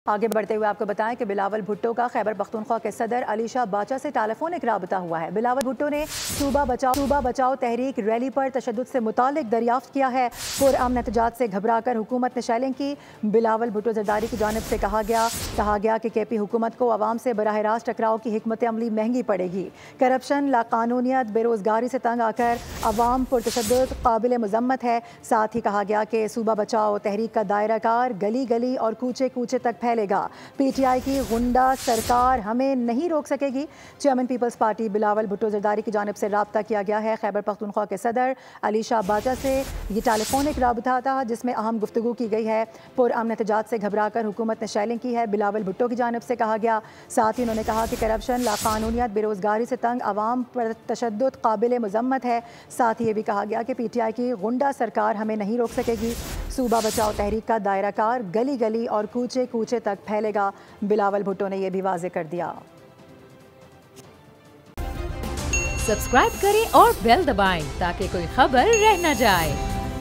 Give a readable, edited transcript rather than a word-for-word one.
आगे बढ़ते हुए आपको बताएं कि बिलावल भुट्टो का खैबर पख्तूनख्वा के सदर अली शाह बाचा से टेलीफोनिक राबता हुआ है। बिलावल भुट्टो ने सूबा बचाओ तहरीक रैली पर तशद्दुद से मुतालिक दरियाफ्त किया है। पुरअमन एहतजाज से घबराकर हुकूमत ने शैलिंग की। बिलावल भुट्टो जरदारी की जानिब से कहा गया कि केपी हुकूमत को अवाम से बराह रास्त टकराव की हिकमत अमली महंगी पड़ेगी। करप्शन, लाकानूनियत, बेरोजगारी से तंग आकर अवाम पर तशद्दुद काबिल मजम्मत है। साथ ही कहा गया कि सूबा बचाओ तहरीक का दायरा कार गली गली और कूचे कूचे तक फैलेगा। पीटीआई की गुंडा सरकार हमें नहीं रोक सकेगी। चेयरमैन पीपल्स पार्टी बिलावल भुट्टो जरदारी की जानिब से राब्ता किया गया है। खैबर पख्तूनख्वा के सदर अली शाह बाचा से ये टेलीफोनिक राब्ता था जिसमें अहम गुफ्तगू की गई है। पुरअमन एहतजाज से घबराकर हुकूमत ने शैलिंग की है। बिलावल भुट्टो की जानिब से कहा गया। साथ ही उन्होंने कहा कि करप्शन, लाकानूनियत, बेरोजगारी से तंग अवाम पर तशद्दुद काबिल मजम्मत है। साथ ही ये भी कहा गया कि पीटीआई की गुंडा सरकार हमें नहीं रोक सकेगी। सूबा बचाओ तहरीक का दायरा कार गली गली और कूचे कूचे तक फैलेगा। बिलावल भुट्टो ने यह भी वाज़े कर दिया। सब्सक्राइब करें और बेल दबाएं ताकि कोई खबर रह न जाए।